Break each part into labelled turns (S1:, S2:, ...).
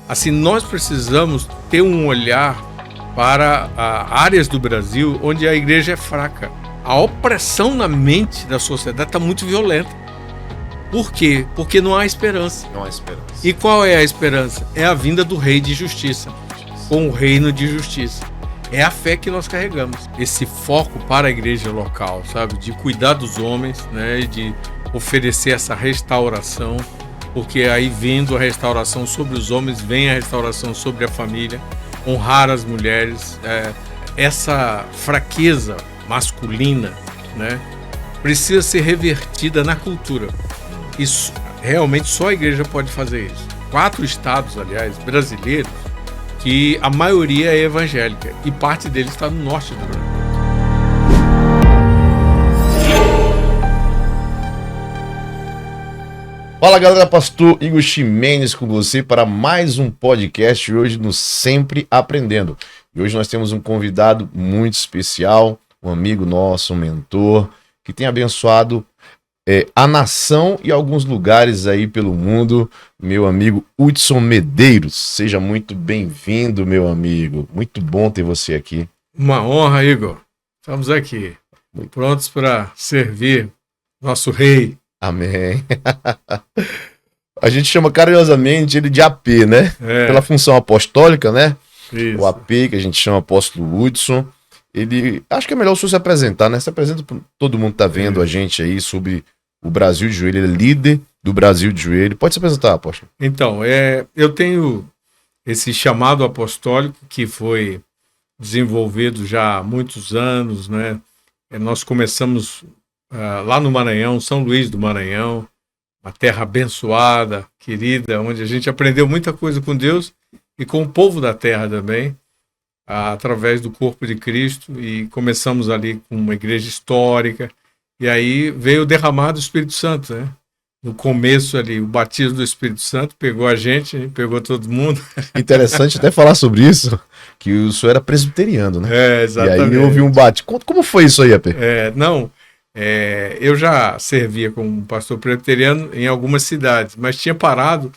S1: Assim, nós precisamos ter um olhar para áreas do Brasil onde a igreja é fraca. A opressão na mente da sociedade está muito violenta. Por quê? Porque não há esperança.
S2: Não há esperança.
S1: E qual é a esperança? É a vinda do Rei de Justiça, com o reino de justiça. É a fé que nós carregamos. Esse foco para a igreja local, sabe? De cuidar dos homens, né? De oferecer essa restauração, porque aí vindo a restauração sobre os homens, vem a restauração sobre a família, honrar as mulheres, essa fraqueza masculina, né, precisa ser revertida na cultura. Isso realmente só a igreja pode fazer isso. 4 estados, aliás, brasileiros, que a maioria é evangélica e parte deles está no norte do Brasil.
S2: Fala galera, pastor Igor Ximenes com você para mais um podcast hoje no Sempre Aprendendo. E hoje nós temos um convidado muito especial, um amigo nosso, um mentor, que tem abençoado a nação e alguns lugares aí pelo mundo, meu amigo Hudson Medeiros. Seja muito bem-vindo, meu amigo. Muito bom ter você aqui.
S1: Uma honra, Igor. Estamos aqui, prontos para servir nosso rei.
S2: Amém. A gente chama carinhosamente ele de AP, né? Pela função apostólica, né?
S1: Isso.
S2: O AP, que a gente chama apóstolo Hudson. Ele, acho que é melhor o senhor se apresentar, né? Se apresenta para todo mundo que tá vendo a gente aí sobre o Brasil de Joelho. Ele é líder do Brasil de Joelho. Pode se apresentar, apóstolo.
S1: Então, eu tenho esse chamado apostólico que foi desenvolvido já há muitos anos, né? Nós começamos lá no Maranhão, São Luís do Maranhão, uma terra abençoada, querida, onde a gente aprendeu muita coisa com Deus e com o povo da terra também, através do corpo de Cristo, e começamos ali com uma igreja histórica, e aí veio o derramar do Espírito Santo, né? No começo ali, o batismo do Espírito Santo pegou a gente, pegou todo mundo.
S2: Interessante até falar sobre isso, que o senhor era presbiteriano, né?
S1: Exatamente.
S2: E aí houve um batismo. Como foi isso aí, AP?
S1: Eu já servia como pastor presbiteriano em algumas cidades, mas tinha parado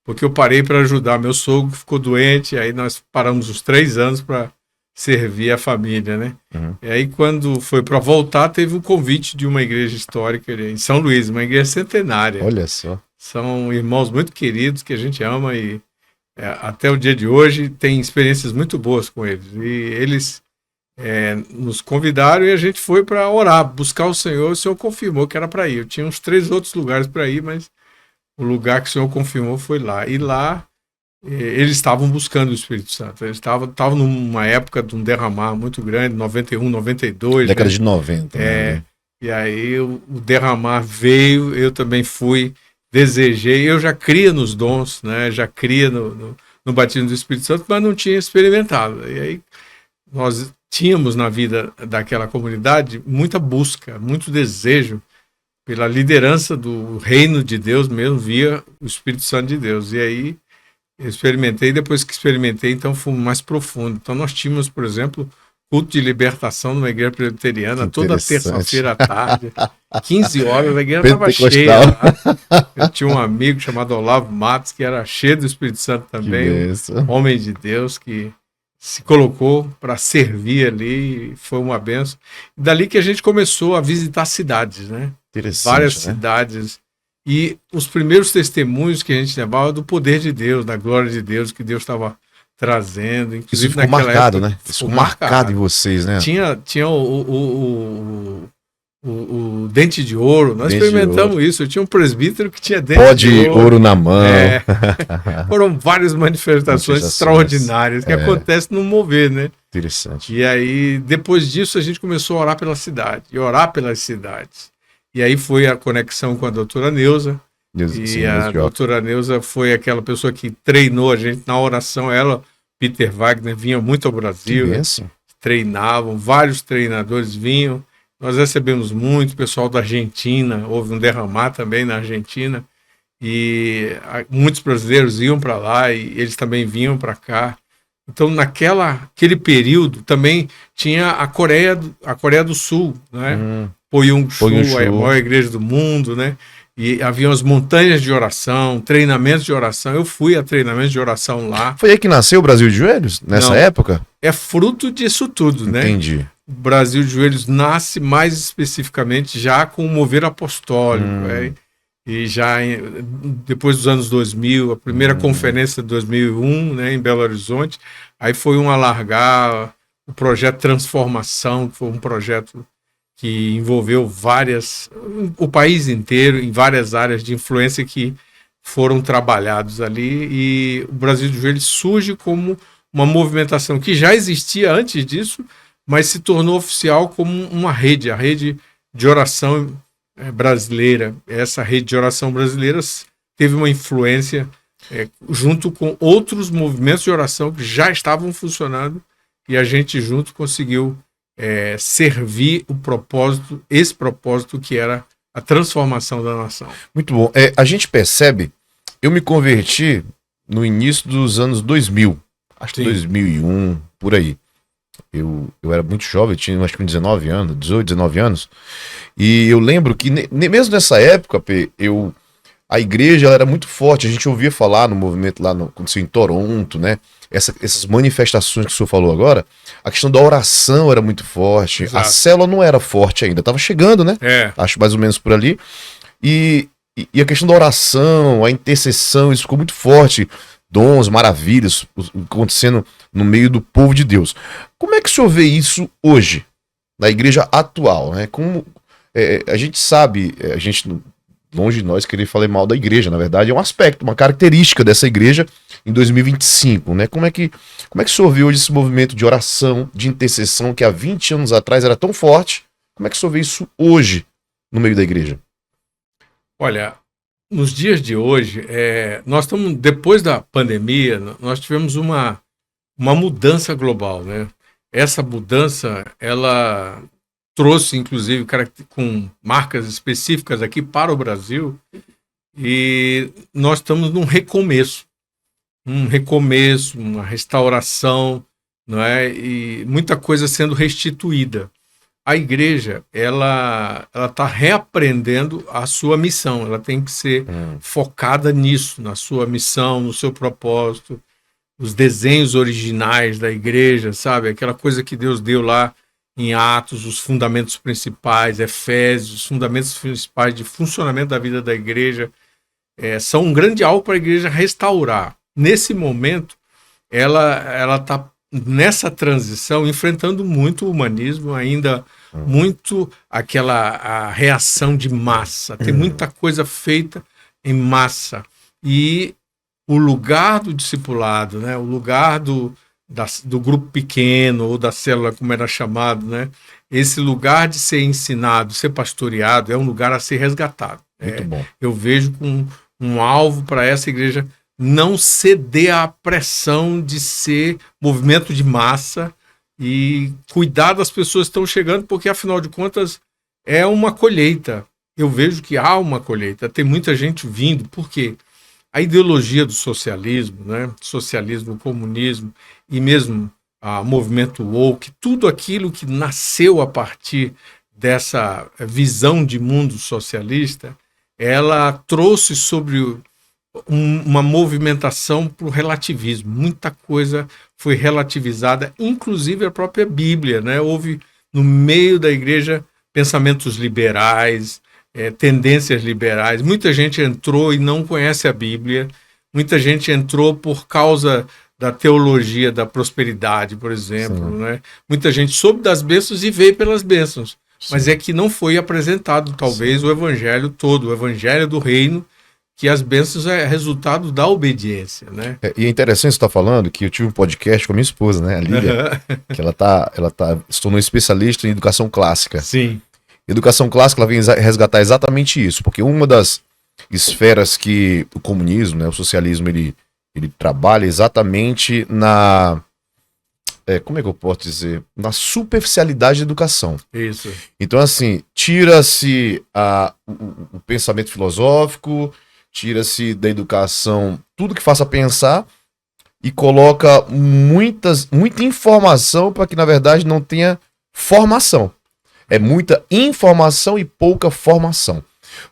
S1: porque eu parei para ajudar meu sogro, que ficou doente, aí nós paramos uns 3 anos para servir a família, né?
S2: Uhum.
S1: E aí quando foi para voltar, teve um convite de uma igreja histórica em São Luís, uma igreja centenária.
S2: Olha só.
S1: São irmãos muito queridos que a gente ama e até o dia de hoje tem experiências muito boas com eles. E eles nos convidaram e a gente foi para orar, buscar o Senhor confirmou que era para ir. Eu tinha uns 3 outros lugares para ir, mas o lugar que o Senhor confirmou foi lá. E lá eles estavam buscando o Espírito Santo. Eles estavam numa época de um derramar muito grande, 91, 92.
S2: Década de 90. Né?
S1: E aí o derramar veio, eu também fui, desejei. Eu já cria nos dons, né? Já cria no batismo do Espírito Santo, mas não tinha experimentado. E aí nós tínhamos na vida daquela comunidade muita busca, muito desejo pela liderança do reino de Deus mesmo, via o Espírito Santo de Deus. E aí eu experimentei, depois que experimentei, então fomos mais profundo. Então nós tínhamos, por exemplo, culto de libertação numa igreja presbiteriana, toda terça-feira à tarde, 15 horas, a igreja estava cheia. Eu tinha um amigo chamado Olavo Matos, que era cheio do Espírito Santo também, um homem de Deus que se colocou para servir ali, foi uma benção. Dali que a gente começou a visitar cidades, né? Várias cidades. E os primeiros testemunhos que a gente levava do poder de Deus, da glória de Deus, que Deus estava trazendo. Inclusive,
S2: isso ficou marcado, época, né? Isso ficou marcado em vocês, né?
S1: Tinha o dente de ouro, nós experimentamos isso. Eu tinha um presbítero que tinha dente de
S2: ouro na mão.
S1: Foram várias manifestações extraordinárias que acontecem no mover, né?
S2: Interessante.
S1: E aí, depois disso, a gente começou a orar pela cidade e orar pelas cidades. E aí foi a conexão com a doutora Neuza. A doutora Neuza foi aquela pessoa que treinou a gente na oração. Ela, Peter Wagner, vinha muito ao Brasil, treinavam, vários treinadores vinham. Nós recebemos muito, pessoal da Argentina, houve um derramar também na Argentina, e muitos brasileiros iam para lá e eles também vinham para cá. Então, naquele período, também tinha a Coreia do Sul, né? Poyung-Chul, a maior igreja do mundo, né? e haviam as montanhas de oração, treinamentos de oração. Eu fui a treinamentos de oração lá.
S2: Foi aí que nasceu o Brasil de Joelhos? Nessa época?
S1: É fruto disso tudo, né?
S2: Entendi.
S1: O Brasil de Joelhos nasce mais especificamente já com o mover apostólico, e já depois dos anos 2000, a primeira conferência de 2001, né, em Belo Horizonte, aí foi um alargar o projeto Transformação, que foi um projeto que envolveu o país inteiro, em várias áreas de influência que foram trabalhados ali, e o Brasil de Joelhos surge como uma movimentação que já existia antes disso, mas se tornou oficial como uma rede, a rede de oração brasileira. Essa rede de oração brasileira teve uma influência junto com outros movimentos de oração que já estavam funcionando, e a gente junto conseguiu servir esse propósito que era a transformação da nação.
S2: Muito bom. A gente percebe, eu me converti no início dos anos 2000, acho que 2001, por aí. Eu era muito jovem, tinha acho que 18, 19 anos, e eu lembro que mesmo nessa época, a igreja ela era muito forte, a gente ouvia falar no movimento lá aconteceu em Toronto, né? Essas manifestações que o senhor falou agora, a questão da oração era muito forte. Exato. A célula não era forte ainda, estava chegando, né? Acho mais ou menos por ali. E a questão da oração, a intercessão, isso ficou muito forte. Dons, maravilhas acontecendo no meio do povo de Deus. Como é que o senhor vê isso hoje, na igreja atual, né? Como a gente sabe, longe de nós querer falar mal da igreja, na verdade é um aspecto, uma característica dessa igreja em 2025, né? Como é que o senhor vê hoje esse movimento de oração, de intercessão, que há 20 anos atrás era tão forte? Como é que o senhor vê isso hoje no meio da igreja?
S1: Olha, nos dias de hoje, nós estamos, depois da pandemia, nós tivemos uma mudança global, né? Essa mudança, ela trouxe, inclusive, com marcas específicas aqui para o Brasil, e nós estamos num recomeço, uma restauração, não é? E muita coisa sendo restituída. A igreja, ela está reaprendendo a sua missão, ela tem que ser focada nisso, na sua missão, no seu propósito, os desenhos originais da igreja, sabe? Aquela coisa que Deus deu lá em Atos, os fundamentos principais, Efésios, os fundamentos principais de funcionamento da vida da igreja, são um grande algo para a igreja restaurar. Nesse momento, ela está nessa transição enfrentando muito o humanismo, ainda muito a reação de massa. Tem muita coisa feita em massa. E o lugar do discipulado, né? O lugar do grupo pequeno ou da célula, como era chamado, né? Esse lugar de ser ensinado, ser pastoreado, é um lugar a ser resgatado.
S2: Muito bom.
S1: Eu vejo com um alvo para essa igreja não ceder à pressão de ser movimento de massa e cuidar das pessoas que estão chegando, porque afinal de contas é uma colheita. Eu vejo que há uma colheita, tem muita gente vindo, porque a ideologia do socialismo, né? Socialismo, comunismo e mesmo o movimento woke, tudo aquilo que nasceu a partir dessa visão de mundo socialista, ela trouxe sobre uma movimentação para o relativismo. Muita coisa foi relativizada, inclusive a própria Bíblia, né? Houve no meio da igreja pensamentos liberais, tendências liberais. Muita gente entrou e não conhece a Bíblia. Muita gente entrou por causa da teologia da prosperidade, por exemplo, né? Muita gente soube das bênçãos e veio pelas bênçãos. Sim. Mas é que não foi apresentado, talvez, o evangelho todo, o evangelho do reino, que as bênçãos é resultado da obediência, né?
S2: E é interessante você estar falando que eu tive um podcast com a minha esposa, né, a Lília, que ela se tornou especialista em educação clássica.
S1: Sim.
S2: Educação clássica, ela vem resgatar exatamente isso, porque uma das esferas que o comunismo, né, o socialismo, ele trabalha exatamente como é que eu posso dizer? Na superficialidade da educação.
S1: Isso.
S2: Então, assim, tira-se o pensamento filosófico, tira-se da educação tudo que faça pensar e coloca muita informação para que, na verdade, não tenha formação. É muita informação e pouca formação.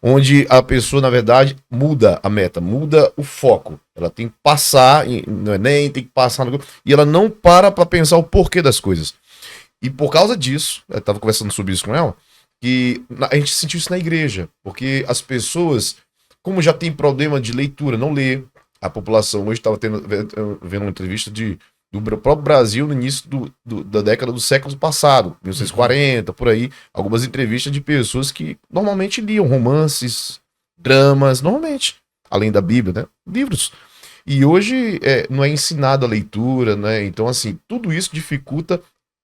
S2: onde a pessoa, na verdade, muda a meta, muda o foco. Ela tem que passar no Enem, tem que passar no... E ela não para pensar o porquê das coisas. E por causa disso, eu estava conversando sobre isso com ela, que a gente sentiu isso na igreja, porque as pessoas, como já tem problema de leitura, não lê. A população hoje estava vendo uma entrevista do próprio Brasil no início da década do século passado, 1940, por aí, algumas entrevistas de pessoas que normalmente liam romances, dramas, normalmente, além da Bíblia, né? Livros. E hoje não é ensinado a leitura, né? Então, assim, tudo isso dificulta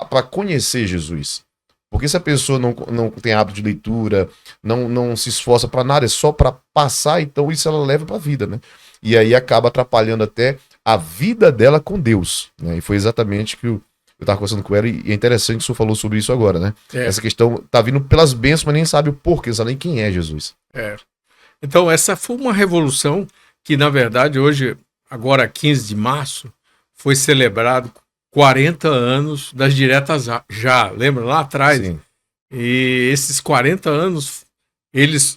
S2: para conhecer Jesus. Porque se a pessoa não tem hábito de leitura, não se esforça para nada, é só para passar, então isso ela leva para a vida, né? E aí acaba atrapalhando até a vida dela com Deus, né? E foi exatamente que eu estava conversando com ela, e é interessante que o senhor falou sobre isso agora, né? Essa questão tá vindo pelas bênçãos, mas nem sabe o porquê, não sabe nem quem é Jesus.
S1: Então essa foi uma revolução que, na verdade, hoje, agora 15 de março, foi celebrado 40 anos das diretas já, lembra? Lá atrás.
S2: Sim.
S1: E esses 40 anos,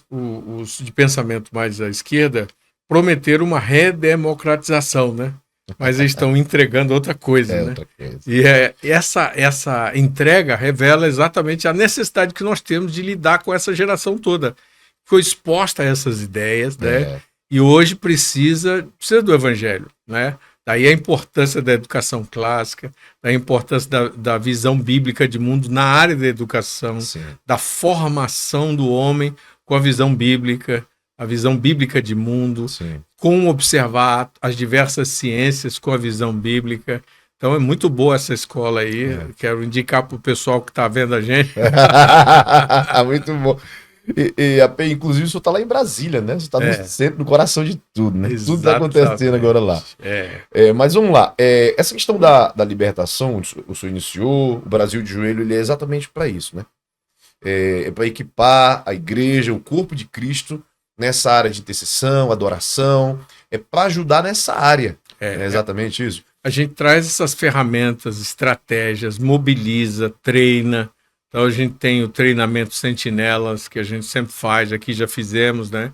S1: os de pensamento mais à esquerda, prometeram uma redemocratização, né? Mas eles estão entregando outra coisa, né?
S2: Outra coisa.
S1: E essa entrega revela exatamente a necessidade que nós temos de lidar com essa geração toda. Foi exposta a essas ideias, né? E hoje precisa do evangelho, né? Daí a importância da educação clássica, da importância da visão bíblica de mundo na área da educação,
S2: Sim.
S1: da formação do homem com a visão bíblica de mundo,
S2: Sim.
S1: como observar as diversas ciências com a visão bíblica. Então é muito boa essa escola aí. Quero indicar para o pessoal que está vendo a gente.
S2: Muito bom. Inclusive, o senhor está lá em Brasília, né? Você está no centro, no coração de tudo, né?
S1: Exatamente.
S2: Tudo está acontecendo agora lá. Mas vamos lá. Essa questão da libertação, o senhor iniciou, o Brasil de Joelho, ele é exatamente para isso, né? É para equipar a igreja, o corpo de Cristo, nessa área de intercessão, adoração, é para ajudar nessa área. É exatamente isso.
S1: A gente traz essas ferramentas, estratégias, mobiliza, treina. Então a gente tem o treinamento Sentinelas, que a gente sempre faz, aqui já fizemos, né?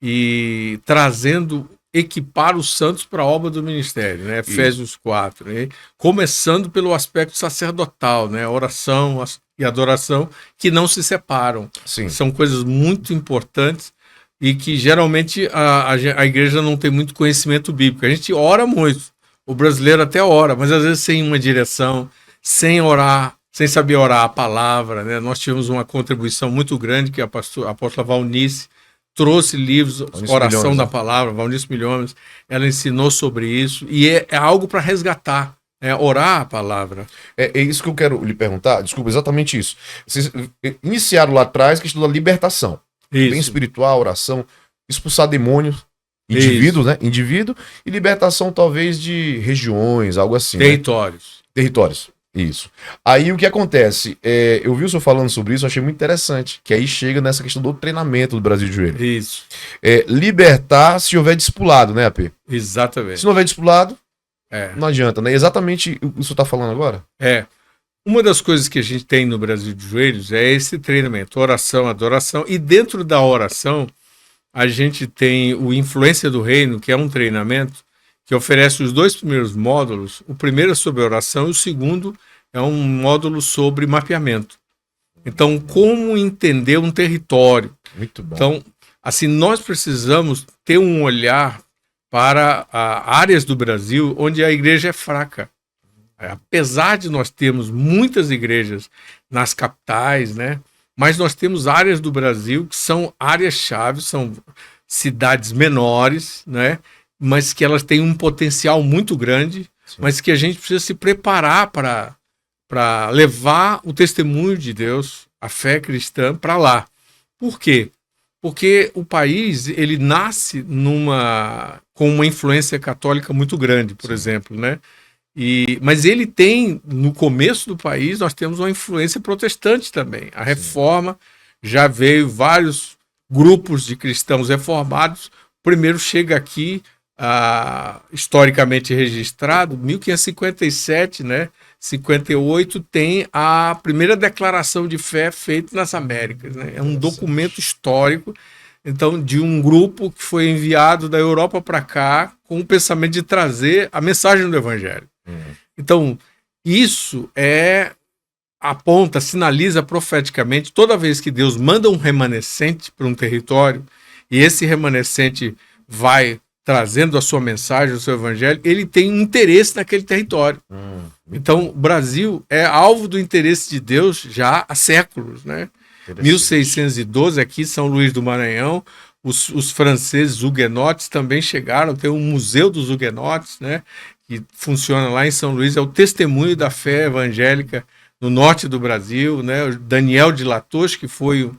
S1: E trazendo, equipar os santos para a obra do ministério, né? Efésios 4, né? Começando pelo aspecto sacerdotal, né? Oração e adoração, que não se separam.
S2: Sim.
S1: São coisas muito importantes e que geralmente a igreja não tem muito conhecimento bíblico. A gente ora muito, o brasileiro até ora, mas às vezes sem uma direção, sem orar, sem saber orar a palavra, né? Nós tivemos uma contribuição muito grande que a apóstola Valnice trouxe livros,
S2: Valnice
S1: Oração
S2: Milhões,
S1: da Palavra, Valnice Milhões, ela ensinou sobre isso, e é algo para resgatar, orar a palavra.
S2: É isso que eu quero lhe perguntar, desculpa, exatamente isso. Vocês iniciaram lá atrás a questão da libertação. Bem espiritual, oração, expulsar demônios, indivíduos, né? Indivíduo, e libertação talvez de regiões, algo assim.
S1: Territórios.
S2: Né? Territórios, isso. Aí o que acontece? Eu vi o senhor falando sobre isso, eu achei muito interessante, que aí chega nessa questão do treinamento do Brasil de Joelho.
S1: Isso.
S2: Libertar se houver discipulado, né, AP?
S1: Exatamente.
S2: Se não houver discipulado, não adianta, né? Exatamente o que o senhor está falando agora?
S1: Uma das coisas que a gente tem no Brasil de Joelhos é esse treinamento, oração, adoração, e dentro da oração a gente tem o Influência do Reino, que é um treinamento que oferece os 2 primeiros módulos. O primeiro é sobre oração e o segundo é um módulo sobre mapeamento. Então, como entender um território.
S2: Muito bom.
S1: Então, assim, nós precisamos ter um olhar para áreas do Brasil onde a igreja é fraca. Apesar de nós termos muitas igrejas nas capitais, né? Mas nós temos áreas do Brasil que são áreas-chave, são cidades menores, né? Mas que elas têm um potencial muito grande, sim, mas que a gente precisa se preparar para levar o testemunho de Deus, a fé cristã, para lá. Por quê? Porque o país ele nasce com uma influência católica muito grande, por exemplo, né? Mas ele tem, no começo do país, nós temos uma influência protestante também. A reforma já veio, vários grupos de cristãos reformados. O primeiro chega aqui, historicamente registrado, 1557, né? 58 tem a primeira declaração de fé feita nas Américas, né? É um documento histórico Então, de um grupo que foi enviado da Europa para cá com o pensamento de trazer a mensagem do Evangelho. Então, isso aponta, sinaliza profeticamente, toda vez que Deus manda um remanescente para um território, e esse remanescente vai trazendo a sua mensagem, o seu evangelho, ele tem um interesse naquele território. Então, o Brasil é alvo do interesse de Deus já há séculos, né? 1612, aqui São Luís do Maranhão, os franceses huguenotes também chegaram, tem um museu dos huguenotes, né? Que funciona lá em São Luís, é o testemunho da fé evangélica no norte do Brasil, né? O Daniel de Latouche, que foi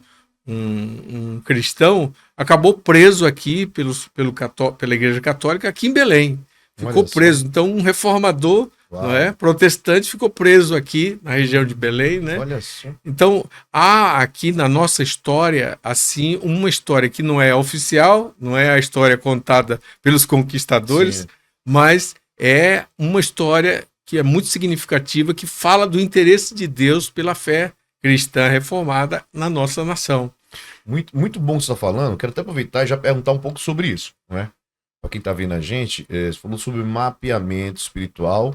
S1: um cristão, acabou preso aqui pela Igreja Católica aqui em Belém. Ficou preso. Então, um reformador, não é, protestante ficou preso aqui na região de Belém, né?
S2: Olha só.
S1: Então, há aqui na nossa história, assim, uma história que não é oficial, não é a história contada pelos conquistadores, sim, mas é uma história que é muito significativa, que fala do interesse de Deus pela fé cristã reformada na nossa nação.
S2: Muito, muito bom que você está falando. Quero até aproveitar e já perguntar um pouco sobre isso, né? Para quem está vendo a gente, você falou sobre mapeamento espiritual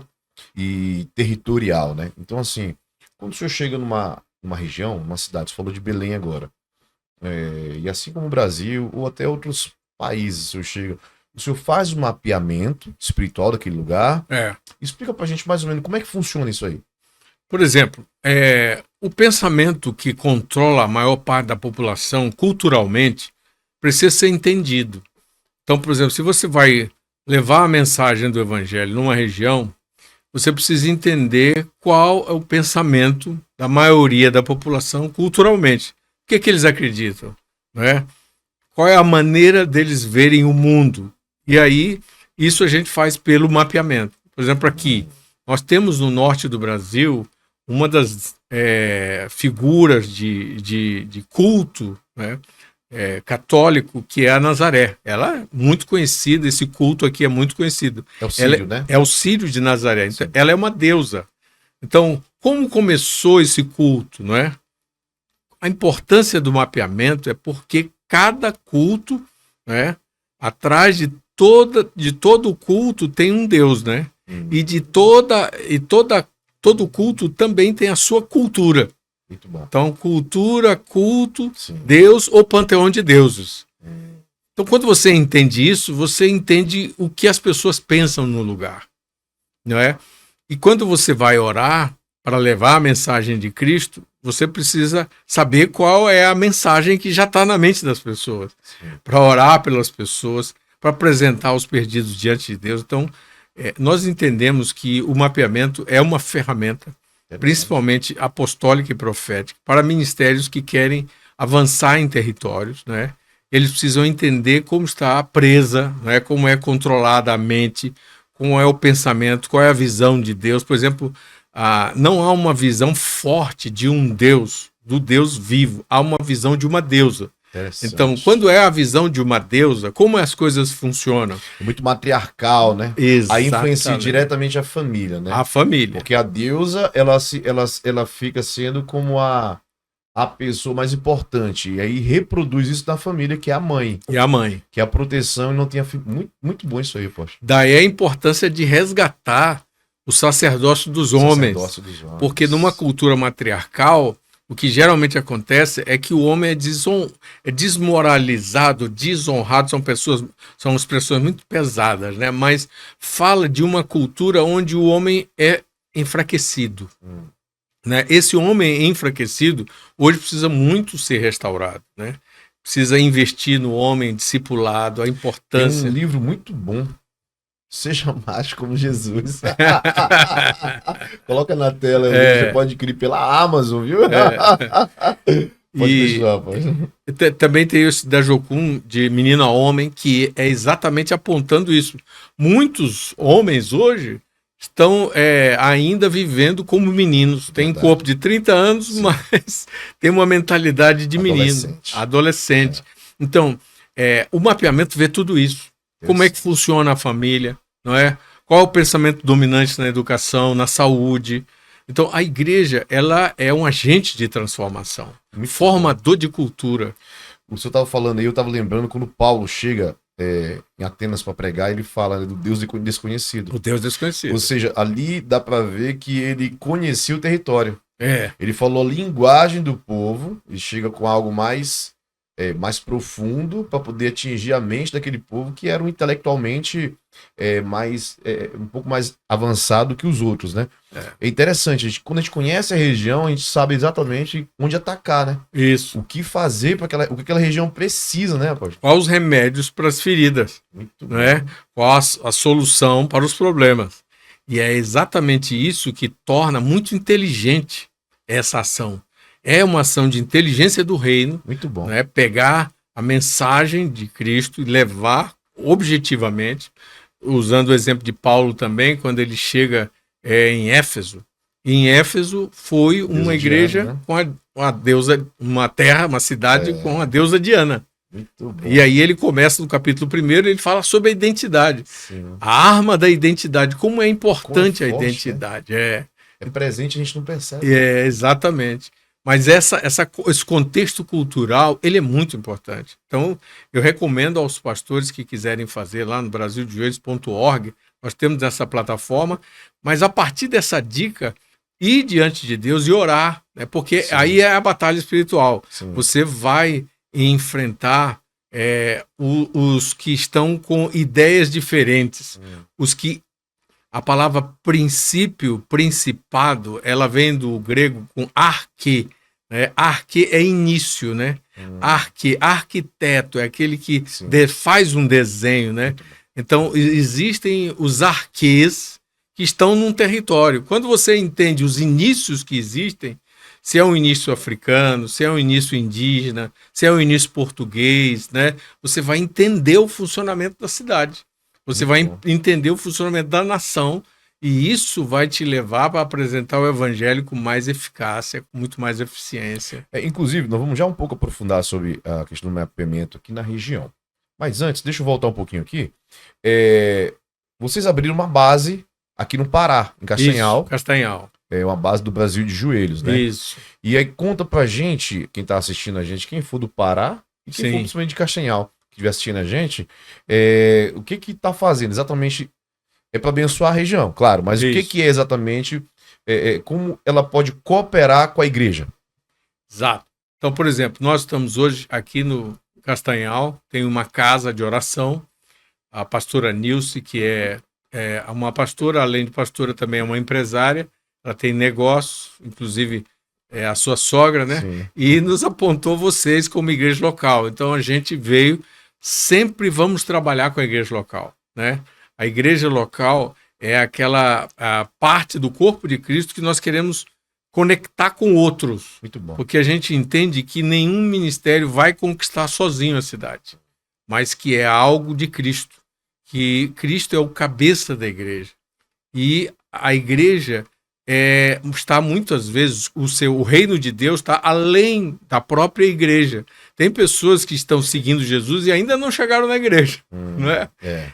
S2: e territorial, né? Então, assim, quando o senhor chega numa região, numa cidade, você falou de Belém agora, e assim como o Brasil ou até outros países, o senhor faz o mapeamento espiritual daquele lugar. Explica pra gente mais ou menos como é que funciona isso aí.
S1: Por exemplo, o pensamento que controla a maior parte da população culturalmente precisa ser entendido. Então, por exemplo, se você vai levar a mensagem do Evangelho numa região, você precisa entender qual é o pensamento da maioria da população culturalmente. O que é que eles acreditam? Não é? Qual é a maneira deles verem o mundo? E aí, isso a gente faz pelo mapeamento. Por exemplo, aqui, nós temos no norte do Brasil uma das figuras de culto, né, católico, que é a Nazaré. Ela é muito conhecida, esse culto aqui é muito conhecido.
S2: É o Círio, né?
S1: É o Círio de Nazaré. Então, ela é uma deusa. Então, como começou esse culto, não é? A importância do mapeamento é porque cada culto, né, atrás de todo culto tem um Deus, né? E todo culto também tem a sua cultura.
S2: Muito bom.
S1: Então, cultura, culto,
S2: sim,
S1: Deus ou panteão de deuses. Então, quando você entende isso, você entende o que as pessoas pensam no lugar, não é? E quando você vai orar para levar a mensagem de Cristo, você precisa saber qual é a mensagem que já está na mente das pessoas, para orar pelas pessoas, para apresentar os perdidos diante de Deus. Então, nós entendemos que o mapeamento é uma ferramenta, principalmente apostólica e profética, para ministérios que querem avançar em territórios, né? Eles precisam entender como está presa, né? Como é controlada a mente, como é o pensamento, qual é a visão de Deus. Por exemplo, não há uma visão forte de um Deus, do Deus vivo, há uma visão de uma deusa. Então, quando é a visão de uma deusa, como as coisas funcionam?
S2: É muito matriarcal, né?
S1: Exatamente.
S2: Aí influencia diretamente a família, né?
S1: A família.
S2: Porque a deusa, ela fica sendo como a pessoa mais importante. E aí reproduz isso na família, que é a mãe.
S1: E a mãe.
S2: Que é a proteção e não tem muito, muito bom isso aí, poxa.
S1: Daí a importância de resgatar o sacerdócio dos homens. Porque numa cultura matriarcal, o que geralmente acontece é que o homem é desmoralizado, desonrado, são expressões muito pesadas, né? Mas fala de uma cultura onde o homem é enfraquecido. Né? Esse homem enfraquecido hoje precisa muito ser restaurado, né? Precisa investir no homem discipulado, a importância.
S2: Tem um livro muito bom, Seja Mais Como Jesus. Coloca na tela, você pode adquirir pela Amazon, viu? Pode continuar, pode.
S1: Também tem esse da Jocum, de Menino a Homem, que é exatamente apontando isso. Muitos homens hoje estão ainda vivendo como meninos. Tem um corpo de 30 anos, sim, mas tem uma mentalidade de menino, adolescente. Então, o mapeamento vê tudo isso. Como é que funciona a família, não é? Qual é o pensamento dominante na educação, na saúde? Então, a igreja, ela é um agente de transformação, formador de cultura.
S2: o senhor estava falando aí, eu estava lembrando quando Paulo chega em Atenas para pregar, ele fala, né, do Deus desconhecido.
S1: O Deus desconhecido.
S2: Ou seja, ali dá para ver que ele conhecia o território.
S1: É.
S2: Ele falou a linguagem do povo e chega com algo mais profundo para poder atingir a mente daquele povo que era intelectualmente um pouco mais avançado que os outros, né? É interessante, quando a gente conhece a região, a gente sabe exatamente onde atacar, né?
S1: Isso.
S2: O que fazer para o que aquela região precisa, né, rapaz?
S1: Quais os remédios para as feridas,
S2: Muito
S1: né? Qual a solução para os problemas. E é exatamente isso que torna muito inteligente essa ação. É uma ação de inteligência do reino.
S2: Muito bom.
S1: Né? Pegar a mensagem de Cristo e levar objetivamente, usando o exemplo de Paulo também, quando ele chega em Éfeso. Em Éfeso foi uma igreja, né? com a deusa, uma terra, uma cidade com a deusa Diana.
S2: Muito bom.
S1: E aí ele começa no capítulo 1, ele fala sobre a identidade. Sim. A arma da identidade, como é importante a identidade. Né?
S2: É presente, a gente não percebe.
S1: Exatamente. Mas esse contexto cultural, ele é muito importante. Então, eu recomendo aos pastores que quiserem fazer lá no brasildejoelhos.org, nós temos essa plataforma, mas a partir dessa dica, ir diante de Deus e orar, né? Porque Sim. aí é a batalha espiritual. Sim. Você vai enfrentar os que estão com ideias diferentes, os que a palavra princípio, principado, ela vem do grego com arque. Né? Arque é início, né? Arque, arquiteto, é aquele que faz um desenho, né? Então, existem os arquês que estão num território. Quando você entende os inícios que existem, se é um início africano, se é um início indígena, se é um início português, né? Você vai entender o funcionamento da cidade. Você vai entender o funcionamento da nação e isso vai te levar para apresentar o evangelho com mais eficácia, com muito mais eficiência.
S2: Inclusive, nós vamos já um pouco aprofundar sobre a questão do mapeamento aqui na região. Mas antes, deixa eu voltar um pouquinho aqui. Vocês abriram uma base aqui no Pará, em Castanhal.
S1: Isso, Castanhal.
S2: É uma base do Brasil de Joelhos, né?
S1: Isso.
S2: E aí conta pra gente, quem tá assistindo a gente, quem for do Pará e quem for principalmente de Castanhal, que estiver assistindo a gente, o que tá fazendo exatamente? É para abençoar a região, claro, mas o que é exatamente, como ela pode cooperar com a igreja?
S1: Exato. Então, por exemplo, nós estamos hoje aqui no Castanhal, tem uma casa de oração, a pastora Nilce, que é uma pastora, além de pastora também é uma empresária, ela tem negócio, inclusive a sua sogra, né? Sim. E nos apontou vocês como igreja local. Então a gente veio, sempre vamos trabalhar com a igreja local, né? A igreja local é aquela parte do corpo de Cristo que nós queremos conectar com outros.
S2: Muito bom.
S1: Porque a gente entende que nenhum ministério vai conquistar sozinho a cidade, mas que é algo de Cristo, que Cristo é o cabeça da igreja. E a igreja está muitas vezes, o reino de Deus está além da própria igreja. Tem pessoas que estão seguindo Jesus e ainda não chegaram na igreja. Não é?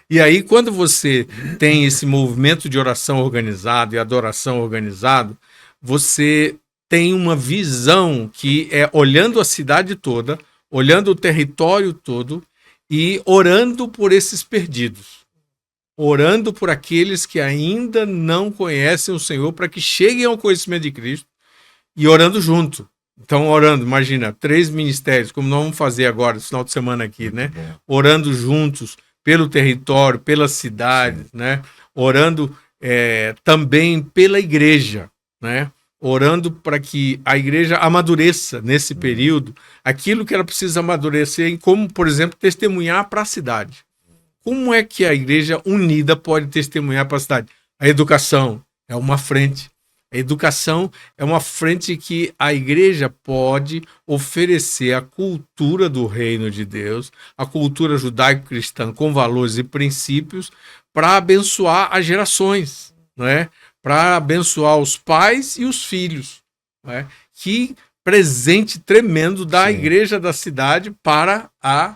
S1: E aí, quando você tem esse movimento de oração organizado e adoração organizado, você tem uma visão que é olhando a cidade toda, olhando o território todo e orando por esses perdidos. Orando por aqueles que ainda não conhecem o Senhor, para que cheguem ao conhecimento de Cristo, e orando junto. Então, orando, imagina, 3 ministérios, como nós vamos fazer agora, esse final de semana aqui, né? Orando juntos pelo território, pelas cidades, né? Orando também pela igreja, né? Orando para que a igreja amadureça nesse período aquilo que ela precisa amadurecer, como, por exemplo, testemunhar para a cidade. Como é que a igreja unida pode testemunhar para a cidade? A educação é uma frente. A educação é uma frente que a igreja pode oferecer a cultura do reino de Deus, a cultura judaico-cristã com valores e princípios para abençoar as gerações, não é? Para abençoar os pais e os filhos. Não é? Que presente tremendo da igreja da cidade para a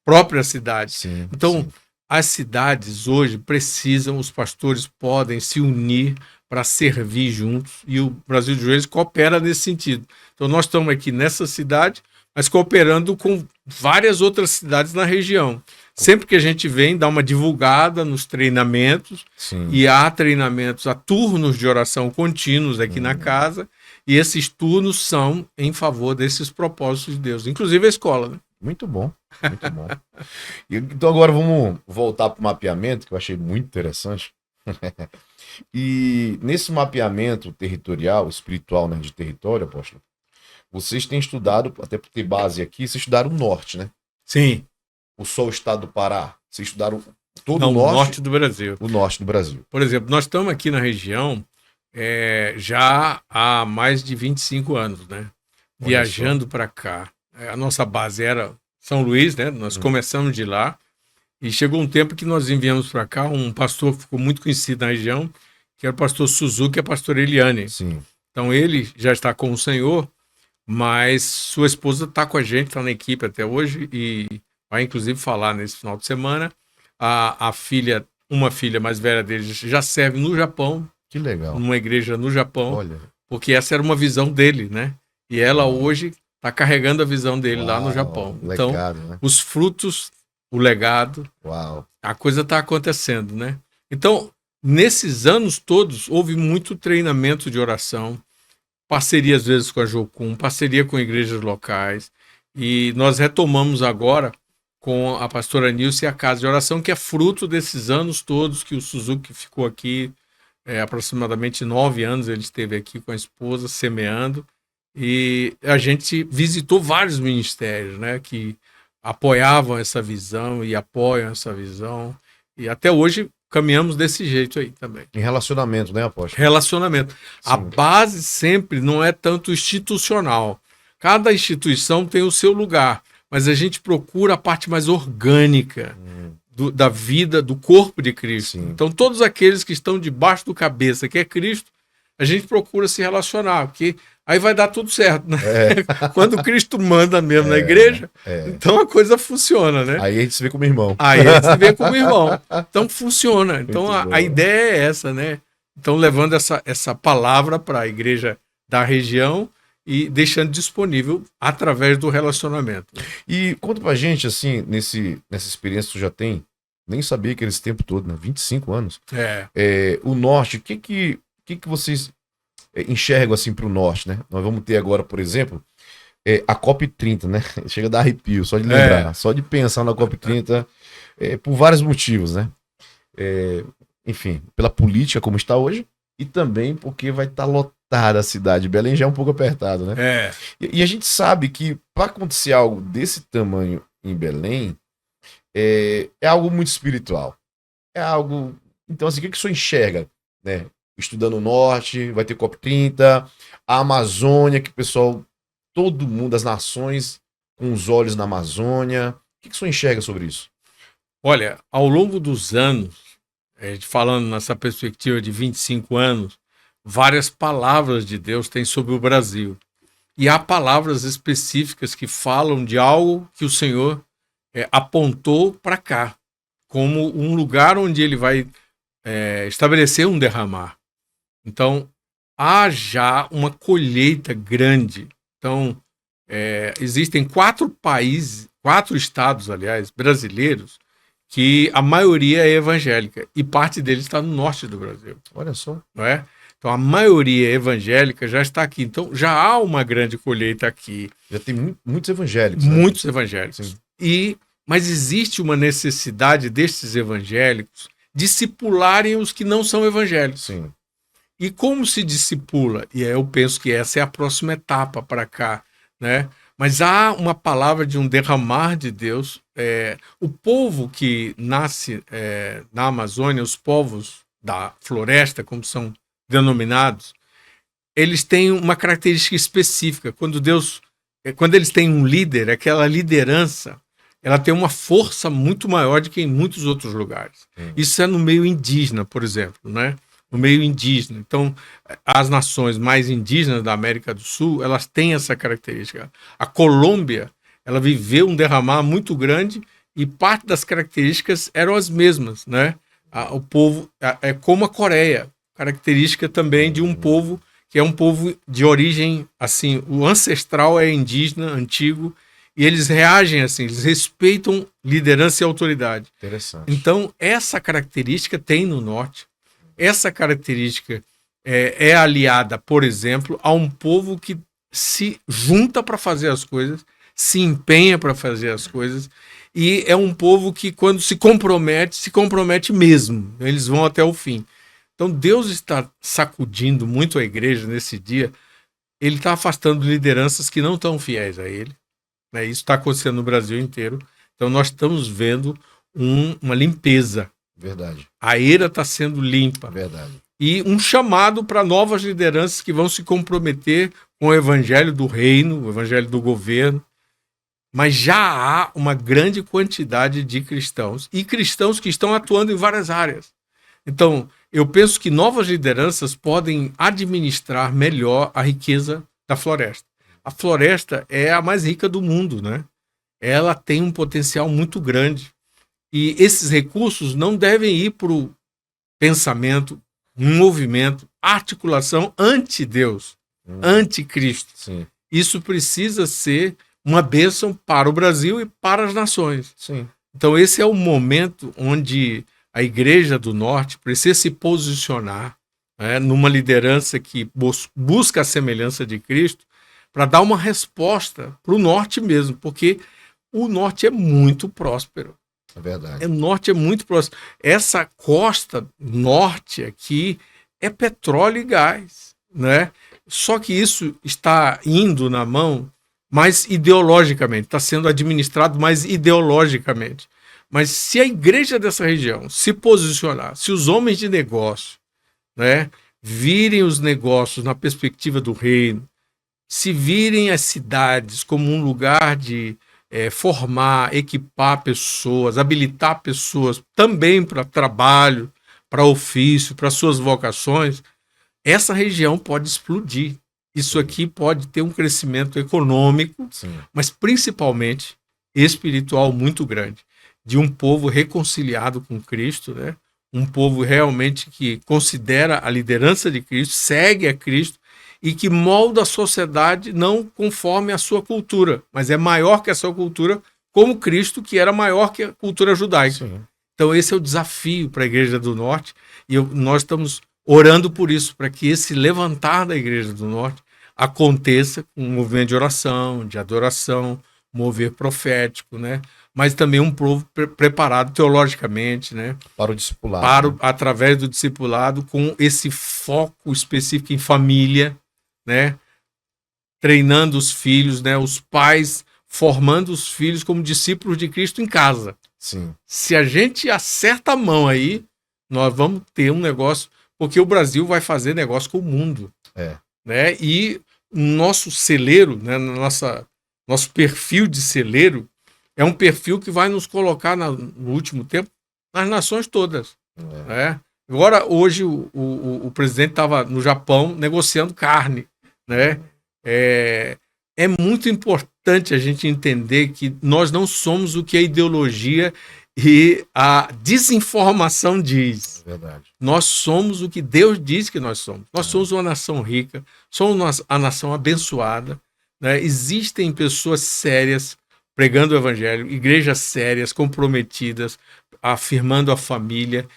S1: própria cidade. Então, as cidades hoje precisam, os pastores podem se unir para servir juntos e o Brasil de Joelhos coopera nesse sentido. Então nós estamos aqui nessa cidade mas cooperando com várias outras cidades na região. Sempre que a gente vem, dá uma divulgada nos treinamentos,
S2: Sim.
S1: e há treinamentos, há turnos de oração contínuos aqui na casa, e esses turnos são em favor desses propósitos de Deus, inclusive a escola, né?
S2: Muito bom, muito bom. Então agora vamos voltar para o mapeamento, que eu achei muito interessante. E nesse mapeamento territorial, espiritual, né, de território, apóstolo, vocês têm estudado, até por ter base aqui, vocês estudaram o norte, né?
S1: Sim.
S2: Só o estado do Pará. Vocês estudaram todo
S1: Não,
S2: o norte?
S1: o norte do Brasil.
S2: O norte do Brasil.
S1: Por exemplo, nós estamos aqui na região já há mais de 25 anos, né? Viajando para cá. A nossa base era São Luís, né? Nós começamos de lá. E chegou um tempo que nós enviamos para cá um pastor que ficou muito conhecido na região, que era o pastor Suzuki e a pastora Eliane.
S2: Sim.
S1: Então ele já está com o Senhor, mas sua esposa está com a gente, está na equipe até hoje e vai inclusive falar nesse final de semana. A filha, uma filha mais velha dele já serve no Japão.
S2: Que legal.
S1: Numa igreja no Japão.
S2: Olha.
S1: Porque essa era uma visão dele, né? E ela hoje está carregando a visão dele lá no Japão.
S2: Legado,
S1: então,
S2: né?
S1: os frutos, o legado, a coisa está acontecendo, né? Então, nesses anos todos, houve muito treinamento de oração, parceria às vezes com a Jocum, parceria com igrejas locais, e nós retomamos agora com a pastora Nilce e a Casa de Oração, que é fruto desses anos todos que o Suzuki ficou aqui, aproximadamente 9 anos ele esteve aqui com a esposa, semeando, e a gente visitou vários ministérios, né, que apoiavam essa visão e apoiam essa visão, e até hoje caminhamos desse jeito aí também.
S2: Em relacionamento, né, apóstolo?
S1: Relacionamento. Sim. A base sempre não é tanto institucional. Cada instituição tem o seu lugar, mas a gente procura a parte mais orgânica da vida, do corpo de Cristo. Sim. Então, todos aqueles que estão debaixo do cabeça, que é Cristo, a gente procura se relacionar, porque aí vai dar tudo certo, né? Quando Cristo manda mesmo na igreja, então a coisa funciona, né?
S2: Aí a gente se vê como irmão.
S1: Aí a gente se vê como irmão. Então funciona. Então a ideia é essa, né? Então levando essa palavra para a igreja da região e deixando disponível através do relacionamento.
S2: E conta pra gente, assim, nessa experiência que tu já tem, nem sabia que era esse tempo todo, né? 25 anos. O norte, o que vocês enxergam assim para o norte, né? Nós vamos ter agora, por exemplo, a COP30, né? Chega a dar arrepio, só de lembrar, só de pensar na COP30, por vários motivos, né? Enfim, pela política como está hoje e também porque vai estar lotada a cidade. Belém já é um pouco apertado, né? E a gente sabe que para acontecer algo desse tamanho em Belém, é algo muito espiritual. É algo... Então, assim, o que o senhor enxerga, né? Estudando o norte, vai ter COP30, a Amazônia, que o pessoal, todo mundo, as nações, com os olhos na Amazônia. O que o senhor enxerga sobre isso?
S1: Olha, ao longo dos anos, falando nessa perspectiva de 25 anos, várias palavras de Deus têm sobre o Brasil. E há palavras específicas que falam de algo que o Senhor apontou para cá, como um lugar onde ele vai estabelecer um derramar. Então, há já uma colheita grande. Então, existem 4 estados, aliás, brasileiros, que a maioria é evangélica, e parte deles está no norte do Brasil.
S2: Olha só.
S1: Não é? Então, a maioria evangélica já está aqui. Então, já há uma grande colheita aqui.
S2: Já tem muitos evangélicos.
S1: Muitos evangélicos. Mas existe uma necessidade destes evangélicos discipularem os que não são evangélicos.
S2: Sim.
S1: E como se discipula? E eu penso que essa é a próxima etapa para cá, né? Mas há uma palavra de um derramar de Deus. O povo que nasce na Amazônia, os povos da floresta, como são denominados, eles têm uma característica específica. Quando eles têm um líder, aquela liderança, ela tem uma força muito maior do que em muitos outros lugares. Isso é no meio indígena, por exemplo, né? No meio indígena. Então, as nações mais indígenas da América do Sul, elas têm essa característica. A Colômbia, ela viveu um derramar muito grande e parte das características eram as mesmas, né? O povo é como a Coreia, característica também de um povo que é um povo de origem, assim, o ancestral é indígena, antigo, e eles reagem assim, eles respeitam liderança e autoridade.
S2: Interessante.
S1: Então, essa característica tem no norte. Essa característica é aliada, por exemplo, a um povo que se junta para fazer as coisas, se empenha para fazer as coisas, e é um povo que, quando se compromete mesmo. Eles vão até o fim. Então, Deus está sacudindo muito a igreja nesse dia. Ele está afastando lideranças que não estão fiéis a ele. Né? Isso está acontecendo no Brasil inteiro. Então, nós estamos vendo uma limpeza.
S2: Verdade.
S1: A era está sendo limpa.
S2: Verdade.
S1: E um chamado para novas lideranças que vão se comprometer com o evangelho do reino, o evangelho do governo. Mas já há uma grande quantidade de cristãos, e cristãos que estão atuando em várias áreas. Então, eu penso que novas lideranças podem administrar melhor a riqueza da floresta. A floresta é a mais rica do mundo, né? Ela tem um potencial muito grande. E esses recursos não devem ir para o pensamento, um movimento, articulação anti-Deus, anti-Cristo.
S2: Sim.
S1: Isso precisa ser uma bênção para o Brasil e para as nações.
S2: Sim.
S1: Então esse é o momento onde a Igreja do Norte precisa se posicionar, né, numa liderança que busca a semelhança de Cristo, para dar uma resposta para o Norte mesmo, porque o Norte é muito próspero.
S2: É verdade.
S1: O Norte é muito próspero. Essa costa norte aqui é petróleo e gás, né? Só que isso está indo na mão mais ideologicamente, está sendo administrado mais ideologicamente. Mas se a igreja dessa região se posicionar, se os homens de negócio, né, virem os negócios na perspectiva do reino, se virem as cidades como um lugar de formar, equipar pessoas, habilitar pessoas também para trabalho, para ofício, para suas vocações, essa região pode explodir. Isso aqui pode ter um crescimento econômico,
S2: Sim.
S1: mas principalmente espiritual muito grande, de um povo reconciliado com Cristo, né? Um povo realmente que considera a liderança de Cristo, segue a Cristo e que molda a sociedade não conforme a sua cultura, mas é maior que a sua cultura, como Cristo, que era maior que a cultura judaica.
S2: Sim.
S1: Então esse é o desafio para a Igreja do Norte, e nós estamos orando por isso, para que esse levantar da Igreja do Norte aconteça com um movimento de oração, de adoração, mover profético, né? Mas também um povo preparado teologicamente, né?
S2: Para o discipulado.
S1: Através do discipulado, com esse foco específico em família, né? Treinando os filhos, né? Os pais formando os filhos como discípulos de Cristo em casa.
S2: Sim.
S1: Se a gente acerta a mão aí, nós vamos ter um negócio, porque o Brasil vai fazer negócio com o mundo. Né? E nosso celeiro, né? Nosso perfil de celeiro é um perfil que vai nos colocar no último tempo nas nações todas. Né? Agora, hoje, o presidente estava no Japão negociando carne. Né? É muito importante a gente entender que nós não somos o que a ideologia e a desinformação diz.
S2: Verdade.
S1: Nós somos o que Deus diz que nós somos. Nós somos uma nação rica, somos a nação abençoada. Né? Existem pessoas sérias pregando o evangelho, igrejas sérias, comprometidas, afirmando a família,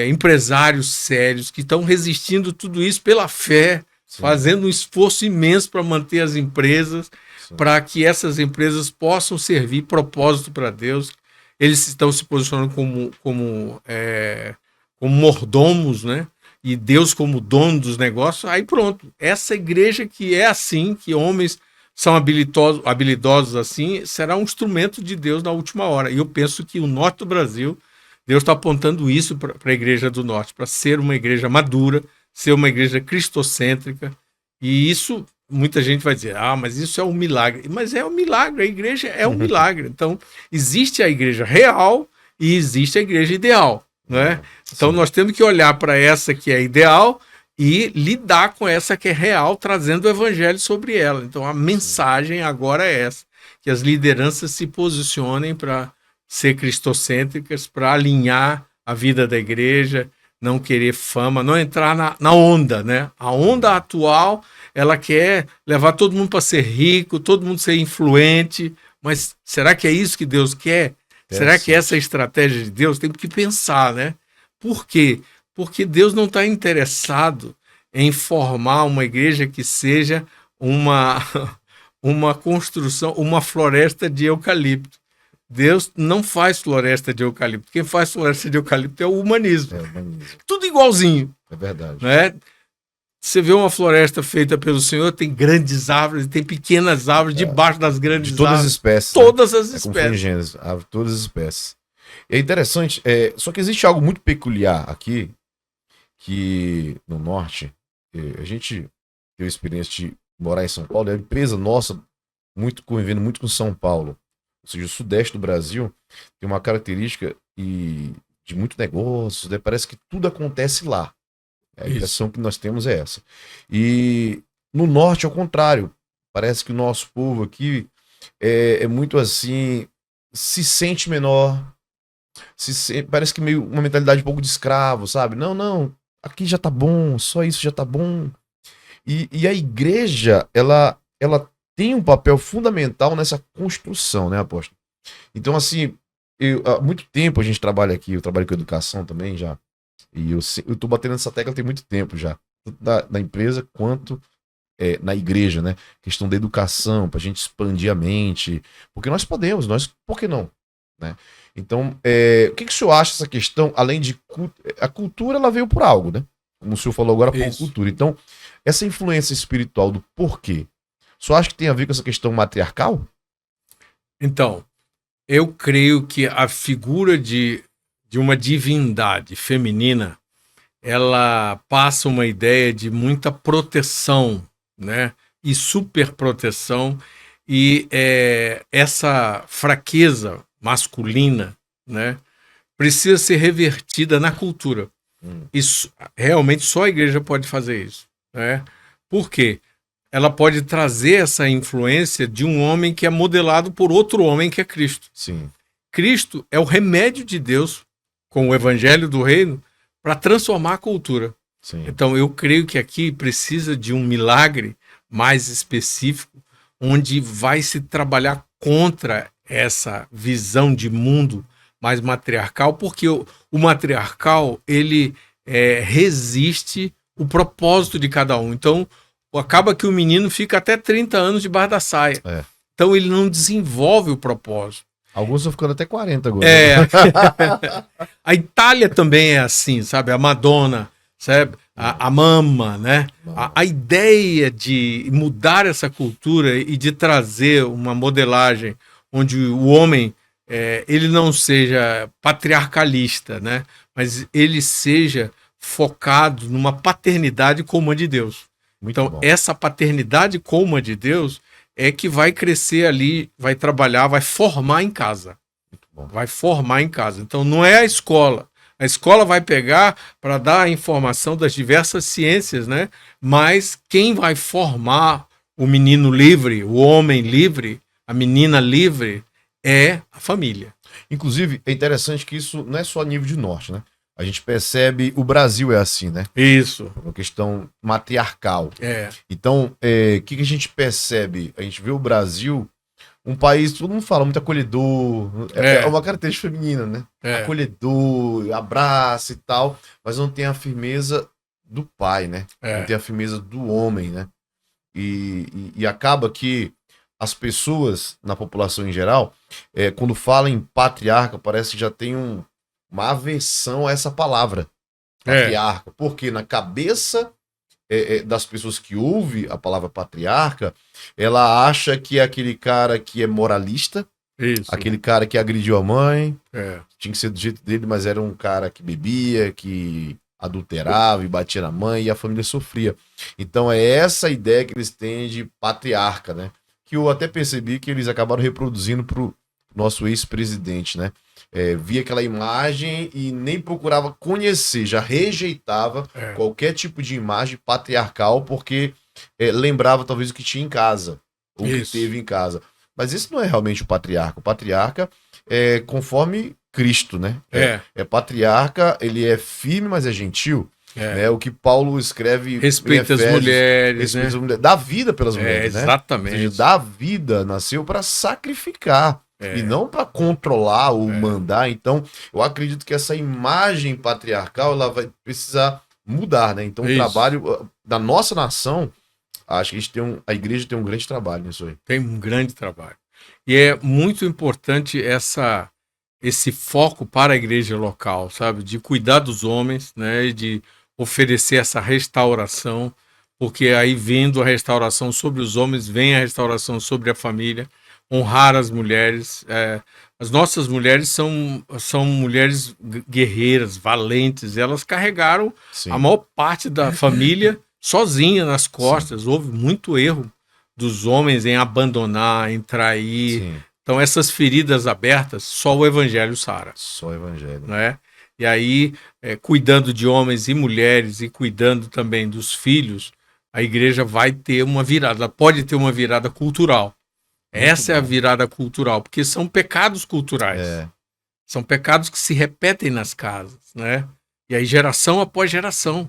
S1: empresários sérios que estão resistindo tudo isso pela fé, sim, fazendo um esforço imenso para manter as empresas, para que essas empresas possam servir propósito para Deus. Eles estão se posicionando como mordomos, né? E Deus como dono dos negócios. Aí pronto, essa igreja que é assim, que homens são habilidosos assim, será um instrumento de Deus na última hora. E eu penso que o norte do Brasil, Deus está apontando isso para a igreja do norte, para ser uma igreja madura, ser uma igreja cristocêntrica. E isso, muita gente vai dizer, mas isso é um milagre. Mas é um milagre, a igreja é um milagre. Então, existe a igreja real e existe a igreja ideal. Né? Então, nós temos que olhar para essa que é ideal e lidar com essa que é real, trazendo o evangelho sobre ela. Então, a mensagem agora é essa, que as lideranças se posicionem para ser cristocêntricas, para alinhar a vida da igreja, não querer fama, não entrar na onda, né? A onda atual, ela quer levar todo mundo para ser rico, todo mundo ser influente, mas será que é isso que Deus quer? Será que essa é a estratégia de Deus? Tem que pensar, né? Por quê? Porque Deus não está interessado em formar uma igreja que seja uma, uma construção, uma floresta de eucalipto. Deus não faz floresta de eucalipto. Quem faz floresta de eucalipto é o humanismo. Tudo igualzinho.
S2: É verdade.
S1: Né? Você vê uma floresta feita pelo Senhor, tem grandes árvores, tem pequenas árvores debaixo das grandes árvores.
S2: De todas as espécies.
S1: Todas as espécies.
S2: Gêneros, todas as espécies. É interessante, só que existe algo muito peculiar aqui, que no norte, a gente teve a experiência de morar em São Paulo, é uma empresa nossa, convivendo muito com São Paulo. Ou seja, o sudeste do Brasil tem uma característica de muito negócios, né? Parece que tudo acontece lá. A impressão que nós temos é essa. E no norte, ao contrário, parece que o nosso povo aqui é muito assim, se sente menor, parece que meio uma mentalidade um pouco de escravo, sabe? Não, aqui já tá bom, só isso já tá bom. E a igreja, ela tem um papel fundamental nessa construção, né, apóstolo? Então, assim, há muito tempo a gente trabalha aqui, eu trabalho com educação também já, e eu tô batendo nessa tecla tem muito tempo já, tanto na empresa quanto na igreja, né? Questão da educação, pra gente expandir a mente, porque nós podemos, por que não? Né? Então, o que o senhor acha dessa questão, além de a cultura, ela veio por algo, né? Como o senhor falou agora, por cultura. Então, essa influência espiritual do porquê, o senhor acha que tem a ver com essa questão matriarcal?
S1: Então, eu creio que a figura de uma divindade feminina, ela passa uma ideia de muita proteção, né? E superproteção, e essa fraqueza masculina, né, precisa ser revertida na cultura. Isso, realmente só a igreja pode fazer isso, né? Por quê? Ela pode trazer essa influência de um homem que é modelado por outro homem que é Cristo.
S2: Sim.
S1: Cristo é o remédio de Deus, com o evangelho do reino, para transformar a cultura.
S2: Sim.
S1: Então eu creio que aqui precisa de um milagre mais específico, onde vai se trabalhar contra essa visão de mundo mais matriarcal, porque o matriarcal, ele resiste o propósito de cada um. Então, acaba que o menino fica até 30 anos debaixo da saia. Então, ele não desenvolve o propósito.
S2: Alguns estão ficando até 40 agora.
S1: A Itália também é assim, sabe? A Madonna, sabe? A Mama, né? A ideia de mudar essa cultura e de trazer uma modelagem onde o homem ele não seja patriarcalista, né? Mas ele seja focado numa paternidade como a de Deus. Então, essa paternidade como a de Deus é que vai crescer ali, vai trabalhar, vai formar em casa. Vai formar em casa. Então, não é a escola. A escola vai pegar para dar a informação das diversas ciências, né? Mas quem vai formar o menino livre, o homem livre, a menina livre, é a família.
S2: Inclusive, é interessante que isso não é só a nível de norte, né? A gente percebe, o Brasil é assim, né?
S1: Isso.
S2: Uma questão matriarcal. Então, o que a gente percebe? A gente vê o Brasil, um país, todo mundo fala, muito acolhedor. É uma característica feminina, né? Acolhedor, abraça e tal, mas não tem a firmeza do pai, né? Não tem a firmeza do homem, né? E acaba que as pessoas, na população em geral, quando falam em patriarca, parece que já tem uma aversão a essa palavra, patriarca. Porque na cabeça das pessoas que ouvem a palavra patriarca, ela acha que é aquele cara que é moralista, aquele cara que agrediu a mãe, tinha que ser do jeito dele, mas era um cara que bebia, que adulterava e batia na mãe e a família sofria. Então é essa ideia que eles têm de patriarca, né? Que eu até percebi que eles acabaram reproduzindo pro nosso ex-presidente, né? Via aquela imagem e nem procurava conhecer, já rejeitava qualquer tipo de imagem patriarcal, porque lembrava talvez o que tinha em casa, ou o que teve em casa. Mas esse não é realmente o patriarca. O patriarca é conforme Cristo, né? É patriarca, ele é firme, mas é gentil. Né? O que Paulo escreve...
S1: Respeita as mulheres,
S2: respeita as mulheres, dá vida pelas mulheres, né?
S1: Exatamente.
S2: Ou seja, dá vida, nasceu para sacrificar. E não para controlar ou mandar. Então, eu acredito que essa imagem patriarcal ela vai precisar mudar, né? Então, o trabalho da nossa nação, acho que a igreja tem um grande trabalho nisso aí.
S1: Tem um grande trabalho. E é muito importante esse foco para a igreja local, sabe? De cuidar dos homens, né? E de oferecer essa restauração, porque aí vendo a restauração sobre os homens, vem a restauração sobre a família. Honrar as mulheres. As nossas mulheres são mulheres guerreiras, valentes. Elas carregaram a maior parte da família sozinha nas costas. Sim. Houve muito erro dos homens em abandonar, em trair. Sim. Então essas feridas abertas, só o evangelho sara.
S2: Só o evangelho.
S1: Né? E aí, cuidando de homens e mulheres e cuidando também dos filhos, a igreja vai ter uma virada. Ela pode ter uma virada cultural. Essa é a virada cultural, porque são pecados culturais. São pecados que se repetem nas casas, né? E aí, geração após geração.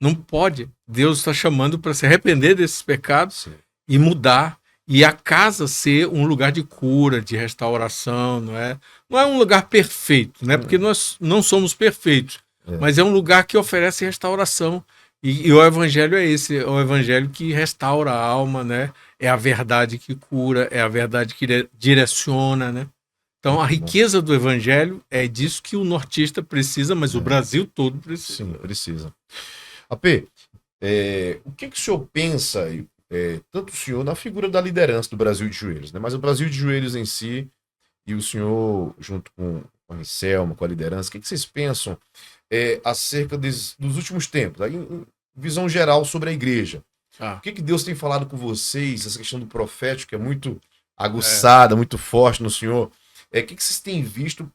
S1: Não pode. Deus está chamando para se arrepender desses pecados e mudar. E a casa ser um lugar de cura, de restauração, não é? Não é um lugar perfeito, né? Porque nós não somos perfeitos, mas é um lugar que oferece restauração. E o evangelho é esse, é o evangelho que restaura a alma, né? É a verdade que cura, é a verdade que direciona, né? Então a riqueza do evangelho é disso que o nortista precisa, mas o Brasil todo precisa.
S2: Sim, precisa. AP, o que o senhor pensa, tanto o senhor na figura da liderança do Brasil de Joelhos, né? Mas o Brasil de Joelhos em si, e o senhor junto com a Anselmo, com a liderança, o que vocês pensam acerca dos últimos tempos, aí, em visão geral sobre a igreja? O que Deus tem falado com vocês, essa questão do profético que é muito aguçada, muito forte no senhor? O que vocês têm visto